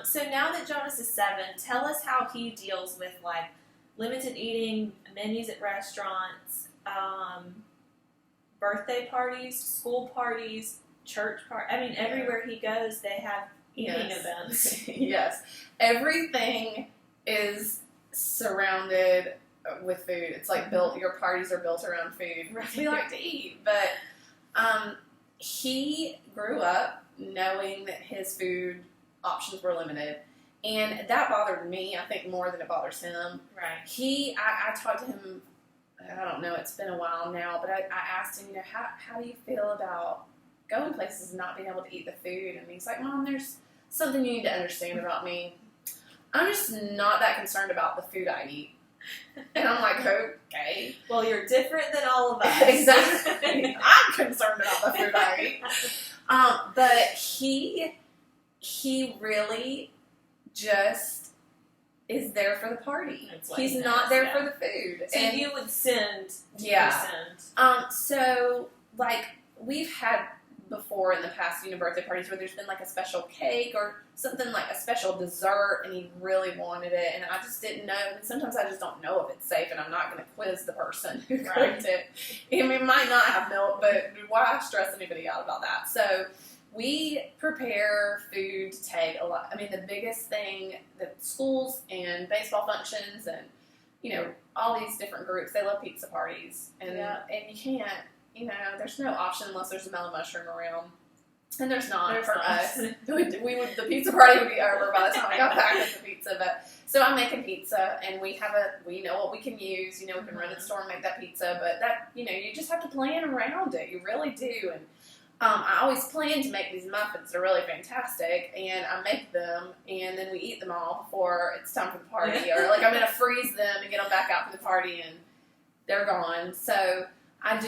So now that Jonas is 7, tell us how he deals with like limited eating, menus at restaurants, birthday parties, school parties, church parties. I mean, everywhere he goes, they have eating events. Yes. Everything is surrounded with food. It's like your parties are built around food. Right. We like to eat. But he grew up knowing that his food options were limited. And that bothered me, I think, more than it bothers him. Right. I talked to him, I don't know, it's been a while now, but I asked him, how do you feel about going places and not being able to eat the food? And he's like, Mom, there's something you need to understand about me. I'm just not that concerned about the food I eat. And I'm like, okay. Well, you're different than all of us. Exactly. I'm concerned about the food I eat. But he really just is there for the party. He's not there for the food. So and you would send. So like we've had before in the past, birthday parties where there's been like a special cake or something like a special dessert, and he really wanted it, and I just didn't know. And sometimes I just don't know if it's safe, and I'm not going to quiz the person who cooked it. I mean, it might not have milk, but why stress anybody out about that? So we prepare food to take a lot. I mean, the biggest thing that schools and baseball functions and, all these different groups, they love pizza parties. And you can't, there's no option unless there's a melon mushroom around. And there's not for us. The pizza party would be over by the time we got back with the pizza. But so I'm making pizza, and we know what we can use. We can run to the store and make that pizza. But that, you just have to plan around it. You really do. And I always plan to make these muffins. They're really fantastic, and I make them, and then we eat them all before it's time for the party. Or like I'm going to freeze them and get them back out for the party, and they're gone. So I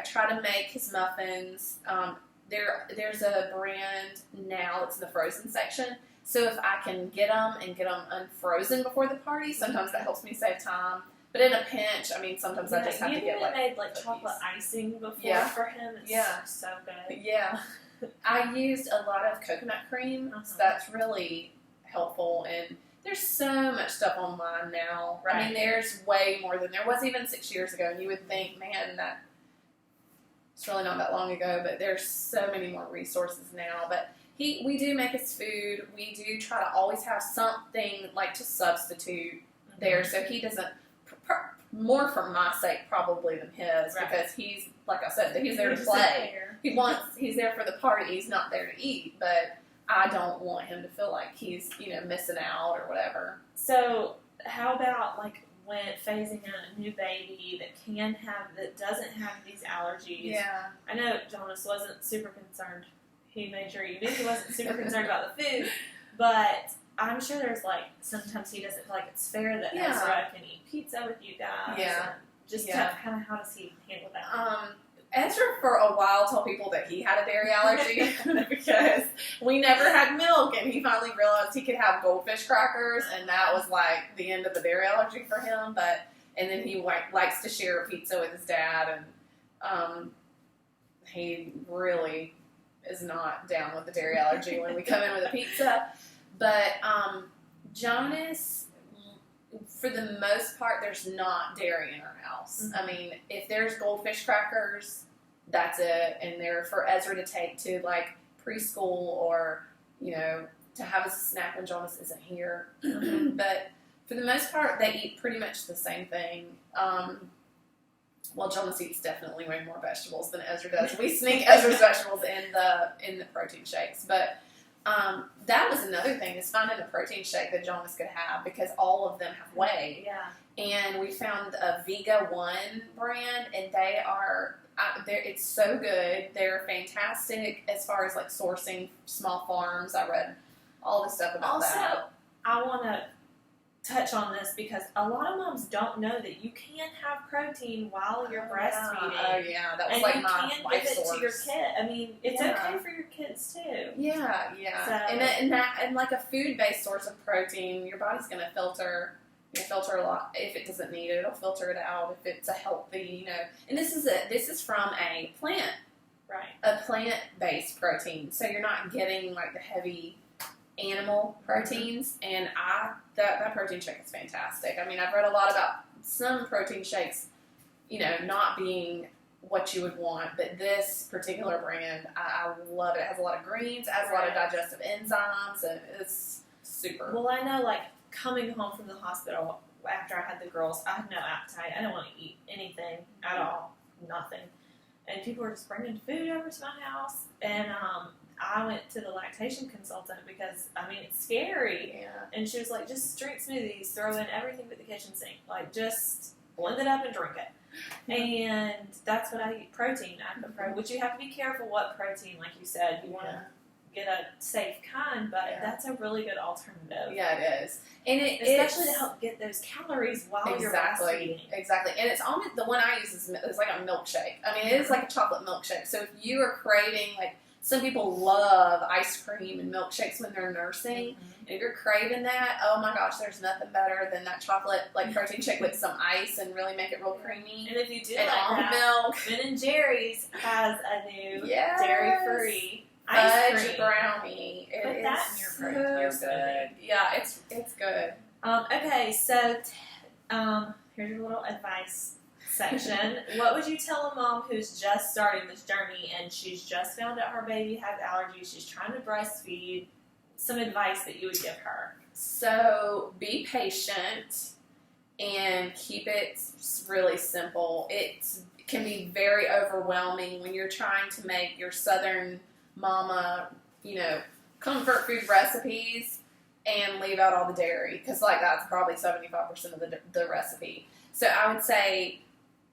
try to make his muffins. There's a brand now that's in the frozen section. So if I can get them unfrozen before the party, sometimes that helps me save time. But in a pinch, I mean, sometimes I just have to get made chocolate icing before for him. It's so good. Yeah. I used a lot of coconut cream, so that's really helpful. And there's so much stuff online now. Right. I mean, there's way more than there was even 6 years ago. And you would think, man, that it's really not that long ago. But there's so many more resources now. But we do make his food. We do try to always have something like to substitute there, so he doesn't. More for my sake probably than his, because he's, like I said, he's there to play. He's there for the party. He's not there to eat, but I don't want him to feel like he's, missing out or whatever. So how about when phasing in a new baby that doesn't have these allergies? Yeah. I know Jonas wasn't super concerned. He made sure you knew he wasn't super concerned about the food, but I'm sure there's sometimes he doesn't feel like it's fair that Ezra can eat pizza with you guys. Yeah. Kind of how does he handle that? Ezra for a while told people that he had a dairy allergy because we never had milk, and he finally realized he could have goldfish crackers, and that was the end of the dairy allergy for him. And then he likes to share a pizza with his dad, and he really is not down with the dairy allergy when we come in with a pizza. But Jonas, for the most part, there's not dairy in our house. Mm-hmm. I mean, if there's goldfish crackers, that's it. And they're for Ezra to take to preschool or, to have as a snack when Jonas isn't here. But for the most part, they eat pretty much the same thing. Well, Jonas eats definitely way more vegetables than Ezra does. We sneak Ezra's vegetables in the protein shakes, but that was another thing, is finding a protein shake that Jonas could have, because all of them have whey. Yeah. And we found a Vega One brand, and it's so good. They're fantastic as far as sourcing small farms. I read all the stuff about that. Also, I want to touch on this because a lot of moms don't know that you can have protein while you're breastfeeding. Oh yeah, that was my life give it source to your kid. I mean, it's okay for your kids too. Yeah. So, and a food-based source of protein, your body's going to filter a lot. If it doesn't need it, it'll filter it out. If it's a healthy, and this is from a plant, right? A plant-based protein, so you're not getting the heavy animal proteins, and that protein shake is fantastic. I mean, I've read a lot about some protein shakes, not being what you would want, but this particular brand, I love it. It has a lot of greens, it has a lot of digestive enzymes, and it's super. Well, I know, like, coming home from the hospital after I had the girls, I had no appetite. I didn't want to eat anything at all, nothing. And people were just bringing food over to my house, and I went to the lactation consultant because, I mean, it's scary. Yeah. And she was like, just drink smoothies, throw in everything but the kitchen sink. Like, just blend it up and drink it. And that's what I eat, protein. I put protein, which you have to be careful what protein, like you said. You want to get a safe kind, but that's a really good alternative. Yeah, it is. And especially to help get those calories while you're breastfeeding. Exactly. And it's almost, the one I use is like a milkshake. I mean, it is like a chocolate milkshake. So if you are craving, like, some people love ice cream and milkshakes when they're nursing. And if you're craving that, oh my gosh, there's nothing better than that chocolate, like, protein shake with some ice and really make it real creamy. And if you do and like almond that, milk. Ben & Jerry's has a new dairy-free ice cream. Fudge brownie. Put that in your so good. Yeah, it's good. Okay, so here's your little advice section. What would you tell a mom who's just starting this journey and she's just found out her baby has allergies, she's trying to breastfeed? Some advice that you would give her? So be patient and keep it really simple. It can be very overwhelming when you're trying to make your Southern mama, comfort food recipes and leave out all the dairy, because, like, that's probably 75% of the recipe. So I would say,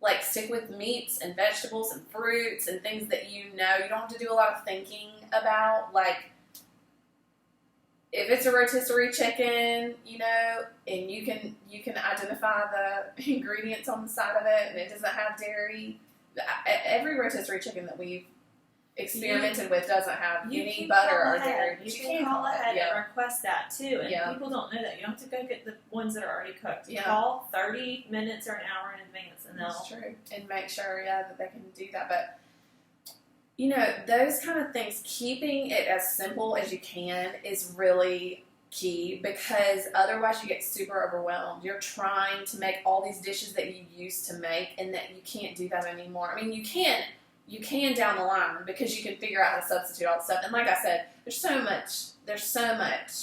like, stick with meats and vegetables and fruits and things that you don't have to do a lot of thinking about. Like, if it's a rotisserie chicken, and you can identify the ingredients on the side of it and it doesn't have dairy. Every rotisserie chicken that we've experimented with doesn't have any butter or dairy. You can call ahead and request that too. And people don't know that. You don't have to go get the ones that are already cooked. You call 30 minutes or an hour in advance, and that's true. And make sure, that they can do that. But those kind of things, keeping it as simple as you can is really key, because otherwise you get super overwhelmed. You're trying to make all these dishes that you used to make, and that you can't do that anymore. I mean, you can down the line, because you can figure out how to substitute all the stuff. And like I said, there's so much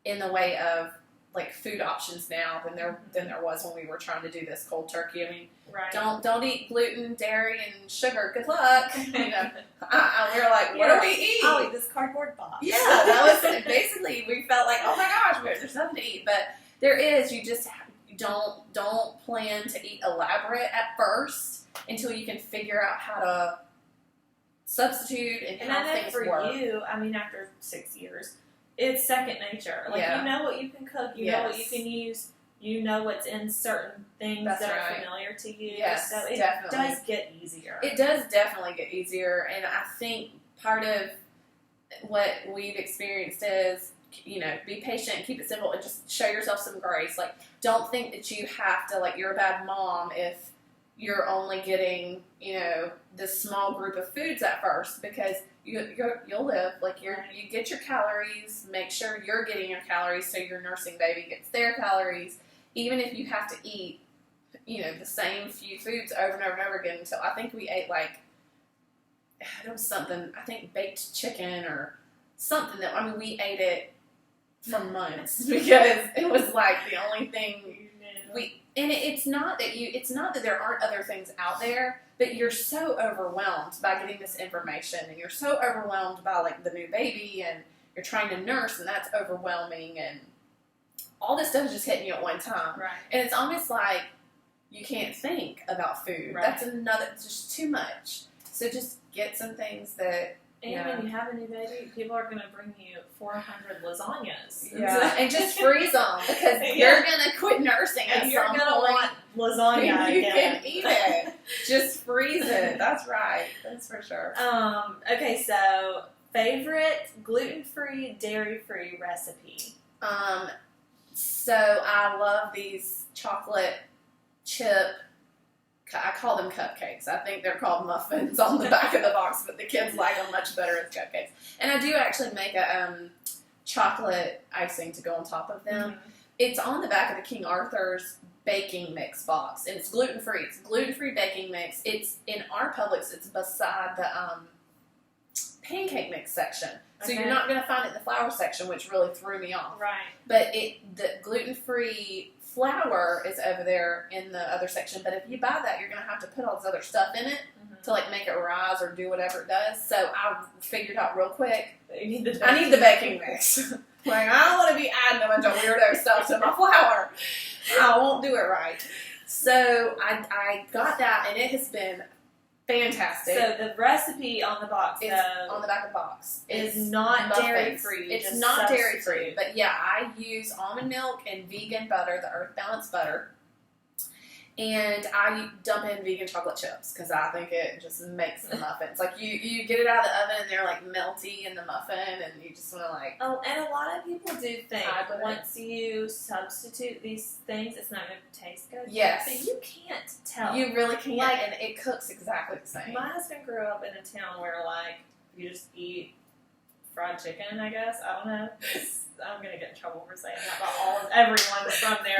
in the way of, like, food options now than there was when we were trying to do this cold turkey. I mean, don't eat gluten, dairy, and sugar. Good luck. We were like, what do we eat? I'll eat this cardboard box. Yeah, that was it. Basically, we felt like, oh my gosh, there's nothing to eat. But there is. You just don't plan to eat elaborate at first until you can figure out how to substitute and how things work. And I know for you, I mean, after 6 years, it's second nature. Like, you know what you can cook, you know what you can use, you know what's in certain things that are familiar to you. Yes, so it does get easier. It does definitely get easier, and I think part of what we've experienced is, be patient, keep it simple, and just show yourself some grace. Like, don't think that you have to, like, you're a bad mom if you're only getting, this small group of foods at first, because you'll live, like, you get your calories, make sure you're getting your calories so your nursing baby gets their calories, even if you have to eat, the same few foods over and over and over again. Until I think we ate, like, it was something, I think baked chicken or something that, we ate it for months because it was, like, the only thing and it's not that there aren't other things out there, but you're so overwhelmed by getting this information, and you're so overwhelmed by, like, the new baby, and you're trying to nurse, and that's overwhelming, and all this stuff is just hitting you at one time. Right. And it's almost like you can't think about food. Right. It's just too much. So just get some things that. And when you have a new baby, people are going to bring you 400 lasagnas. Yeah, and just freeze them, because you're going to quit nursing and you're going to want lasagna You can eat it. Just freeze it. That's right. That's for sure. Okay, so favorite gluten-free, dairy-free recipe? So I love these chocolate chip, I call them cupcakes. I think they're called muffins on the back of the box, but the kids like them much better as cupcakes. And I do actually make a chocolate icing to go on top of them. Mm-hmm. It's on the back of the King Arthur's baking mix box, and it's gluten-free. It's gluten-free baking mix. It's in our Publix. It's beside the pancake mix section. So Okay. you're not going to find it in the flour section, which really threw me off. Right. But the gluten-free flour is over there in the other section. But if you buy that, you're going to have to put all this other stuff in it to like make it rise or do whatever it does. So I figured out real quick, You need the I need the baking mix. Like, I don't want to be adding a bunch of weirdo stuff to my flour. I won't do it right. So I got that, and it has been fantastic. So the recipe on the box, It's though, on the back of the box. is It's not muffins. dairy free. It's not dairy free, but yeah, I use almond milk and vegan butter, the Earth Balance butter. And I dump in vegan chocolate chips because I think it just makes the muffins. Like, you get it out of the oven and they're like melty in the muffin, and you just want to like. Oh, and a lot of people do think I would- once you substitute these things, it's not going to taste good. Yes. But you can't tell. You really can't, Like- and it cooks exactly the same. My husband grew up in a town where, like, you just eat fried chicken, I guess. I don't know. I'm going to get in trouble for saying that about everyone from there.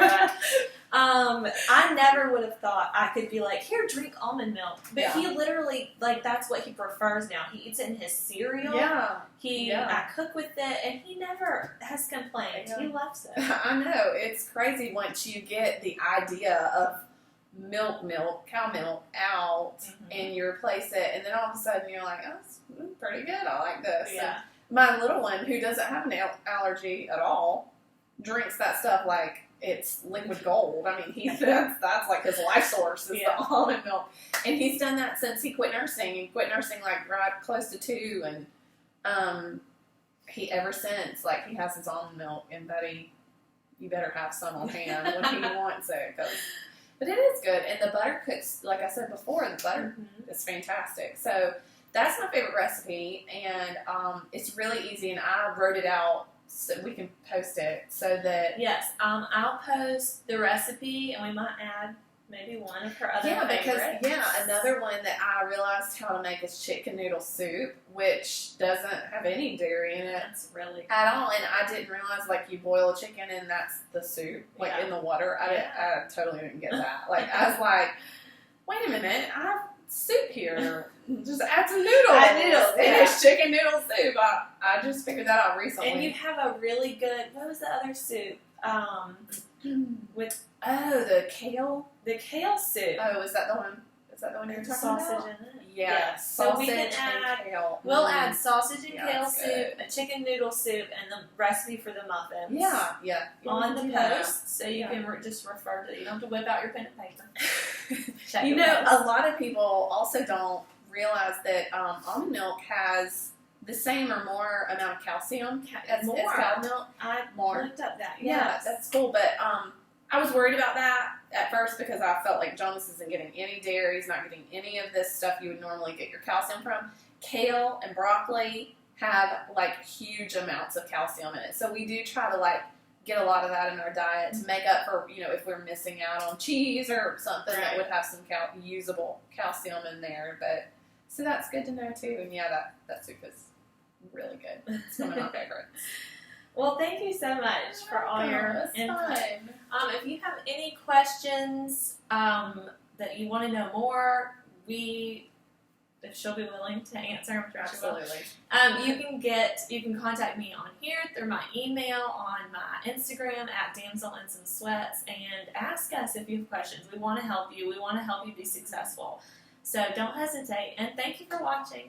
But I never would have thought I could be like, here, drink almond milk. But Yeah. he literally, like, that's what he prefers now. He eats it in his cereal. Yeah. I cook with it, and he never has complained. Yeah. He loves it. I know. It's crazy once you get the idea of cow milk out, and you replace it, and then all of a sudden you're like, oh, it's pretty good. I like this. Yeah. And my little one, who doesn't have an allergy at all, drinks that stuff like it's liquid gold. I mean, that's like his life source is the almond milk, and he's done that since he quit nursing. He quit nursing like right close to 2, and he ever since, like, he has his almond milk, and Buddy, you better have some on hand when he wants it. But it is good, and the butter cooks, like I said before, the butter is fantastic. So that's my favorite recipe, and it's really easy, and I wrote it out so we can post it so that... Yes, I'll post the recipe, and we might add maybe one of her other favorites. Another one that I realized how to make is chicken noodle soup, which doesn't have any dairy in it. That's really good. At all, and I didn't realize, like, you boil a chicken and that's the soup, like, in the water. I totally didn't get that. Like, I was like, wait a minute, I have soup here. Just add some noodles. And it's chicken noodle soup. I just figured that out recently. And you have a really good, what was the other soup? With the kale? the kale soup. Oh, is that the one? Is that the one you were talking sausage about? in it. Yeah. So Sausage we can and add, kale. we'll add sausage and kale that's soup, good. a chicken noodle soup, and the recipe for the muffins. Yeah. On the do that. post, so you can just refer to it. You don't have to whip out your pen and paper. Check You your know, post. a lot of people also don't realize that almond milk has the same or more amount of calcium as More. cow milk. I More. looked up that. Yeah, Yes. that's cool. But I was worried about that at first because I felt like Jonas isn't getting any dairy. He's not getting any of this stuff you would normally get your calcium from. Kale and broccoli have like huge amounts of calcium in it. So we do try to like get a lot of that in our diet to make up for, if we're missing out on cheese or something that would have some usable calcium in there. But so that's good to know too. And yeah, that soup is really good. It's one of my favorites. Well, thank you so much for all your input. If you have any questions that you want to know more, if she'll be willing to answer them, Absolutely. you can contact me on here through my email, on my Instagram at Damsel in Some Sweats, and ask us if you have questions. We want to help you. We want to help you be successful. So don't hesitate, and thank you for watching.